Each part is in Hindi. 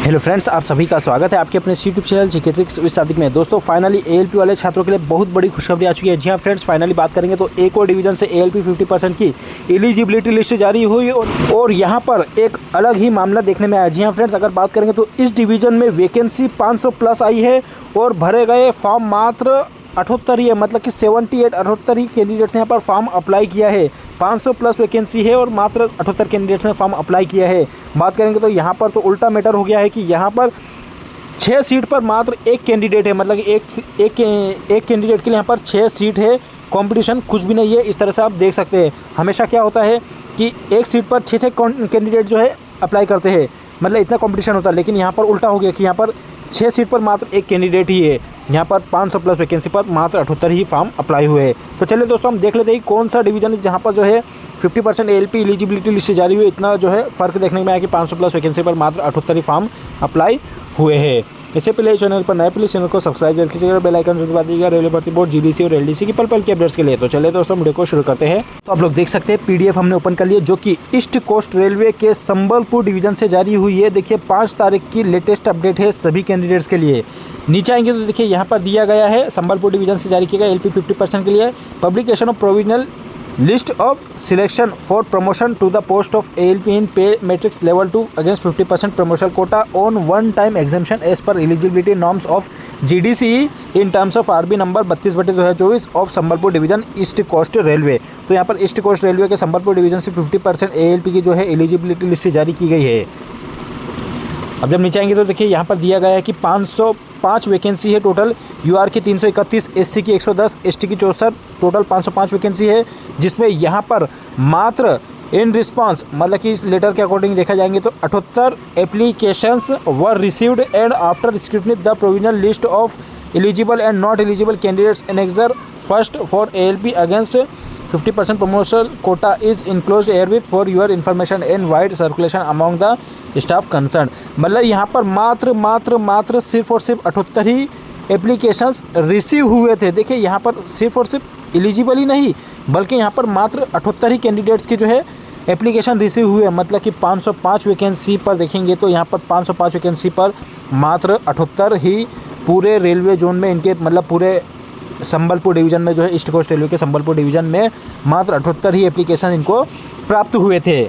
हेलो फ्रेंड्स, आप सभी का स्वागत है आपके अपने YouTube channel GK tricks with Sadiq में। दोस्तों फाइनली एएलपी वाले छात्रों के लिए बहुत बड़ी खुशखबरी आ चुकी है। जी हाँ फ्रेंड्स, फाइनली बात करेंगे तो एक और डिवीजन से एएलपी 50% की एलिजिबिलिटी लिस्ट जारी हुई और यहाँ पर एक अलग ही मामला देखने में आया। जी हाँ फ्रेंड्स, अगर बात करेंगे तो इस डिवीजन में वैकेंसी 500 प्लस आई है और भरे गए फॉर्म मात्र 78 ही है, मतलब कि 78 ही कैंडिडेट्स ने यहाँ पर फॉर्म अप्लाई किया है। 500 प्लस वैकेंसी है और मात्र 78 कैंडिडेट्स ने फॉर्म अप्लाई किया है। बात करेंगे तो यहाँ पर तो उल्टा मैटर हो गया है कि यहाँ पर 6 सीट पर मात्र एक कैंडिडेट है, मतलब एक कैंडिडेट के लिए यहाँ पर 6 सीट है। कंपटीशन कुछ भी नहीं है, इस तरह से आप देख सकते हैं। हमेशा क्या होता है कि एक सीट पर 6 कैंडिडेट जो है अप्लाई करते हैं, मतलब इतना कंपटीशन होता है। लेकिन यहाँ पर उल्टा हो गया कि यहाँ पर 6 सीट पर मात्र एक कैंडिडेट ही है। यहाँ पर 500 प्लस वैकेंसी पर मात्र 78 ही फॉर्म अप्लाई हुए हैं। तो चलिए दोस्तों, हम देख लेते हैं कौन सा डिवीजन है जहाँ पर जो है 50% एएलपी एलिजिबिलिटी लिस्ट जारी हुई। इतना जो है फ़र्क देखने में आया कि 500 प्लस वैकेंसी पर मात्र 78 ही फॉर्म अप्लाई हुए हैं। इससे पहले चैनल पर नए प्लीज चैनल को सब्सक्राइब कर कीजिएगा, बेल आइकन जरूर दबा दीजिएगा रेलवे भर्ती बोर्ड जीडीसी और एलडीसी की पल के अपडेट्स के लिए। तो चलिए दोस्तों, वीडियो को शुरू करते हैं। तो आप लोग देख सकते हैं पीडीएफ हमने ओपन कर लिया, जो कि ईस्ट कोस्ट रेलवे के संबलपुर डिवीजन से जारी हुई है। देखिए 5 तारीख की लेटेस्ट अपडेट है सभी कैंडिडेट्स के लिए। नीचे आएंगे तो देखिए यहाँ पर दिया गया है संबलपुर डिवीजन से जारी किया गया एलपी 50% के लिए publication of provisional list of selection for promotion to the post of ALP in pay matrix level 2 against 50% promotional quota on one time examination as per eligibility norms of GDC in terms of RB number 32/2024 of Sambalpur division East Coast Railway. तो यहाँ पर ईस्ट कोस्ट रेलवे के संबलपुर डिवीजन से 50% एएलपी की जो है एलिजिबिलिटी लिस्ट जारी की गई है। अब जब नीचे आएंगे तो देखिए यहाँ पर दिया गया है कि 505 वैकेंसी है टोटल। यूआर की 331, एससी की 110, एसटी की 64, टोटल 505 वैकेंसी है। जिसमें यहाँ पर मात्र इन रिस्पांस, मतलब कि इस लेटर के अकॉर्डिंग देखा जाएंगे तो 78 applications were received and after scrutiny the provisional list of eligible and not eligible candidates annexure first for ALP against 50% promotional quota is enclosed herewith for your information and wide circulation among the staff concerned। मतलब यहाँ पर मात्र सिर्फ और सिर्फ 78 ही एप्लीकेशंस रिसीव हुए थे। देखिए यहाँ पर सिर्फ और सिर्फ एलिजिबल ही नहीं, बल्कि यहाँ पर मात्र 78 ही कैंडिडेट्स की जो है एप्लीकेशन रिसीव हुए। मतलब कि 505 वैकेंसी पर देखेंगे तो यहाँ पर 505 वैकेंसी पर मात्र 78 ही पूरे रेलवे जोन में इनके, मतलब पूरे संबलपुर डिवीज़न में जो है ईस्ट कोस्ट रेलवे के संबलपुर डिवीज़न में मात्र 78 ही एप्लीकेशन इनको प्राप्त हुए थे।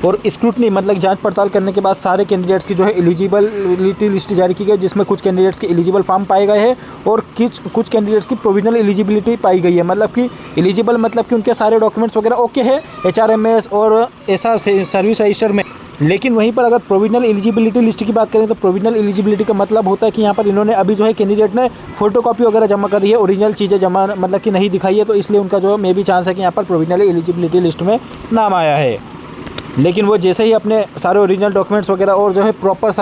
और स्क्रूटनी, मतलब जांच पड़ताल करने के बाद सारे कैंडिडेट्स की जो है एलिजिबिलिटी लिस्ट जारी की गई, जिसमें कुछ कैंडिडेट्स के एलिजिबल फॉर्म पाए गए हैं और कुछ कैंडिडेट्स की प्रोविजनल एलिजिबिलिटी पाई गई है। मतलब कि एलिजिबल मतलब कि उनके सारे डॉक्यूमेंट्स वगैरह ओके है HRMS और ऐसा सर्विस रजिस्टर में। लेकिन वहीं पर अगर प्रोविजनल एलिजिबिलिटी लिस्ट की बात करें तो प्रोविजनल एलिजिबिलिटी का मतलब होता है कि यहाँ पर इन्होंने अभी जो है कैंडिडेट ने फोटोकॉपी वगैरह जमा करी है, ओरिजिनल चीज़ें जमा मतलब कि नहीं दिखाई है, तो इसलिए उनका जो मे भी चांस है कि यहाँ पर प्रोविजनल एलिजिबिलिटी लिस्ट में नाम आया है। लेकिन वो जैसे ही अपने सारे ओरिजिनल डॉक्यूमेंट्स वगैरह और जो है प्रॉपर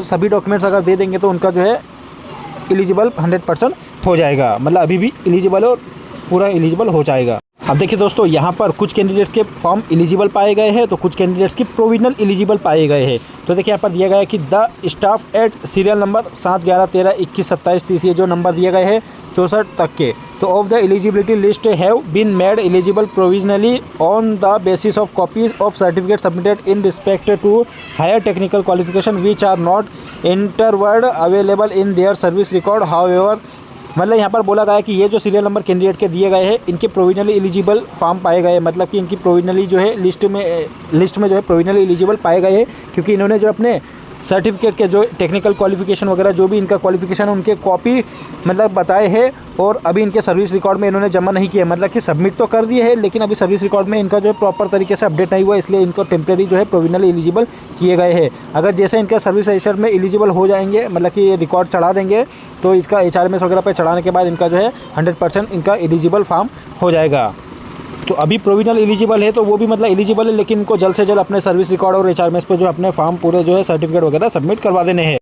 सभी डॉक्यूमेंट्स अगर दे देंगे तो उनका जो है एलिजिबल 100% हो जाएगा, मतलब अभी भी एलिजिबल और पूरा एलिजिबल हो जाएगा। अब देखिए दोस्तों, यहाँ पर कुछ कैंडिडेट्स के फॉर्म एलिजिबल पाए गए हैं तो कुछ कैंडिडेट्स की प्रोविजनल एलिजिबल पाए गए हैं। तो देखिए यहाँ पर दिया गया है कि the staff at serial number 7, 11, 13, 21, 27, 30 ये जो नंबर दिए गए हैं 64 तक के, तो of the eligibility list have been made eligible provisionally on the basis of copies of certificate submitted in respect to higher technical qualification which are not interward available in their service record. However, मतलब यहाँ पर बोला गया है कि ये जो सीरियल नंबर कैंडिडेट के दिए गए हैं इनके प्रोविजनली एलिजिबल फॉर्म पाए गए, मतलब कि इनकी प्रोविजनली जो है लिस्ट में जो है प्रोविजनली एलिजिबल पाए गए हैं, क्योंकि इन्होंने जो अपने सर्टिफिकेट के जो टेक्निकल क्वालिफिकेशन वगैरह जो भी इनका क्वालिफिकेशन है उनके कॉपी मतलब बताए हैं और अभी इनके सर्विस रिकॉर्ड में इन्होंने जमा नहीं किया, मतलब कि सबमिट तो कर दिए हैं लेकिन अभी सर्विस रिकॉर्ड में इनका जो है प्रॉपर तरीके से अपडेट नहीं हुआ, इसलिए इनको टेम्प्रेरी जो है प्रोविजनली एलिजिबल किए गए हैं। अगर जैसे इनका सर्विस रजिस्टर में एलिजिबल हो जाएंगे, मतलब कि रिकॉर्ड चढ़ा देंगे, तो इसका HRMS वगैरह पर चढ़ाने के बाद इनका जो है 100% इनका एलिजिबल फॉर्म हो जाएगा। तो अभी प्रोविजनल एलिजिबल है तो वो भी मतलब एलिजिबल है, लेकिन इनको जल्द से जल्द अपने सर्विस रिकॉर्ड और HRMS पे जो अपने फॉर्म पूरे जो है सर्टिफिकेट वगैरह सबमिट करवा देने हैं।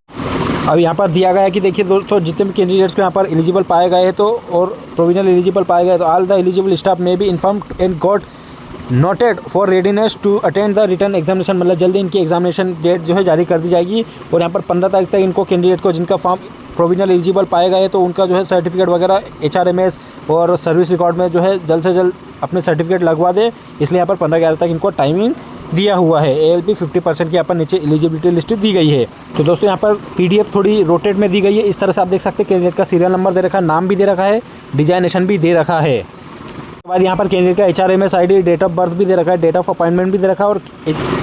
अब यहाँ पर दिया गया है कि देखिए दोस्तों, जितने भी कैंडिडेट्स को यहाँ पर एलिजिबल पाए गए हैं तो और प्रोविजनल एलिजिबल पाए गए तो ऑल द एलिजिबल स्टाफ में be informed and got noted for readiness to attend the return examination. मतलब जल्दी इनकी एग्जामिनेशन डेट जो है जारी कर दी जाएगी और यहाँ पर 15 तारीख तक इनको कैंडिडेट को जिनका फॉर्म प्रोविजनल एलिजिबल पाए गए तो उनका जो है सर्टिफिकेट वगैरह HRMS और सर्विस रिकॉर्ड में जो है जल्द से जल्द अपने सर्टिफिकेट लगवा दे, इसलिए यहाँ पर 15/11 तक इनको टाइमिंग दिया हुआ है। ALP 50% की यहाँ पर नीचे एलिजिबिलिटी लिस्ट दी गई है। तो दोस्तों यहाँ पर PDF थोड़ी रोटेट में दी गई है। इस तरह से आप देख सकते हैं कैंडिडेट का सीरियल नंबर दे रखा है, नाम भी दे रखा है, डिजाइनेशन भी दे रखा है। उसके बाद यहाँ पर कैंडिडेट का HRMS ID, date of birth भी दे रखा है, डेट ऑफ अपॉइंटमेंट भी दे रखा है। और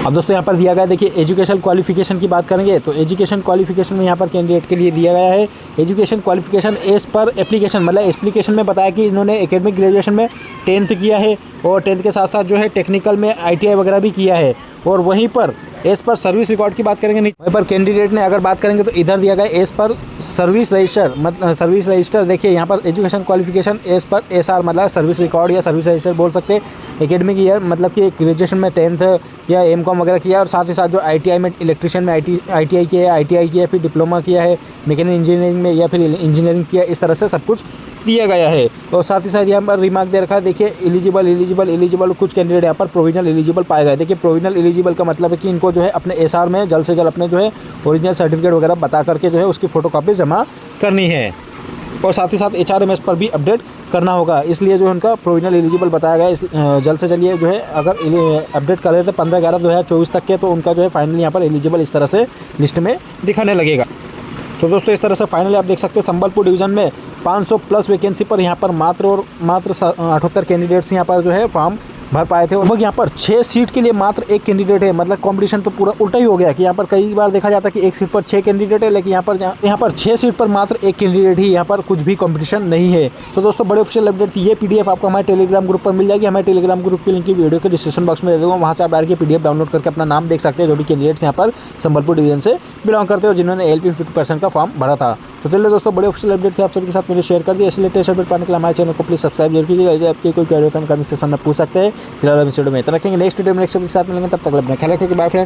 अब दोस्तों यहाँ पर दिया गया है, देखिए एजुकेशन क्वालिफिकेशन की बात करेंगे तो एजुकेशन क्वालिफिकेशन में यहाँ पर कैंडिडेट के लिए दिया गया है education qualification as per application, मतलब एप्लीकेशन में बताया कि इन्होंने एकेडमिक ग्रेजुएशन में 10th किया है और 10th के साथ साथ जो है टेक्निकल में ITI वगैरह भी किया है। और वहीं पर एज पर सर्विस रिकॉर्ड की बात करेंगे, वहीं पर कैंडिडेट ने अगर बात करेंगे तो इधर दिया गया एज पर सर्विस रजिस्टर, मतलब सर्विस रजिस्टर देखिए यहाँ पर education qualification as per SR मतलब सर्विस रिकॉर्ड या सर्विस रजिस्टर बोल सकते हैं। एकेडमिक ईयर मतलब कि ग्रेजुएशन में 10th या M.Com वगैरह किया और साथ ही साथ जो ITI में इलेक्ट्रिशियन में ITI किया है, ITI किया है, फिर डिप्लोमा किया है मैकेनिकल इंजीनियरिंग में या फिर इंजीनियरिंग किया, इस तरह से सब कुछ दिया गया है। और साथ ही साथ यहाँ पर रिमार्क दे रखा है, देखिए एलिजिबल कुछ कैंडिडेट यहाँ पर प्रोविजनल एलिजिबल पाए गए। देखिए प्रोविजनल एलिजिबल का मतलब है कि इनको जो है अपने SR में जल्द से जल्द अपने जो है ओरिजिनल सर्टिफिकेट वगैरह बता करके जो है उसकी फ़ोटोकॉपी जमा करनी है और साथ ही साथ HRMS पर भी अपडेट करना होगा। इसलिए जो उनका प्रोविजनल एलिजिबल बताया गया है, जल्द से चलिए जो है अगर अपडेट कर देते 15/11/2024 तक के तो उनका जो है फाइनली यहाँ पर एलिजिबल इस तरह से लिस्ट में दिखाने लगेगा। तो दोस्तों इस तरह से फाइनली आप देख सकते हैं संबलपुर डिवीज़न में 500 प्लस वैकेंसी पर यहाँ पर मात्र 78 कैंडिडेट्स यहाँ पर जो है फॉर्म भर पाए थे। और यहाँ पर 6 सीट के लिए मात्र 1 कैंडिडेट है, मतलब कंपटीशन तो पूरा उल्टा ही हो गया कि यहाँ पर कई बार देखा जाता है कि 1 सीट पर 6 कैंडिडेट है, लेकिन यहाँ पर 6 सीट पर मात्र 1 कैंडिडेट ही, यहाँ पर कुछ भी कंपटीशन नहीं है। तो दोस्तों बड़े ऑफिशियल अपडेट थी। ये PDF आपको हमारे टेलीग्राम ग्रुप पर मिल जाएगी। हमारे टेलीग्राम ग्रुप की लिंक की वीडियो के डिस्क्रिप्शन बॉक्स में दे दूँगा, वहाँ से आप डायरेक्ट PDF डाउनलोड करके अपना नाम देख सकते हैं जो भी कैंडिडेट्स यहाँ पर संबलपुर डिवीजन से बिलोंग करते हैं और जिन्होंने ALP 50% का फॉर्म भरा था। तो चलिए दोस्तों बड़े ऑफिशियल अपडेट थे, आप सभी के साथ मुझे शेयर कर दिया। इसलिए लेटेस्ट अपडेट पाने के लिए हमारे चैनल को प्लीज सब्सक्राइब जरूर कीजिएगा। आपकी कोई क्वेरी कमेंट सेक्शन में पूछ सकते हैं। फिलहाल हम इस वीडियो में इतना रखेंगे, नेक्स्ट वीडियो में नेक्स्ट के साथ मिलेंगे, तब तक अपना ख्याल रखिए। Bye friend.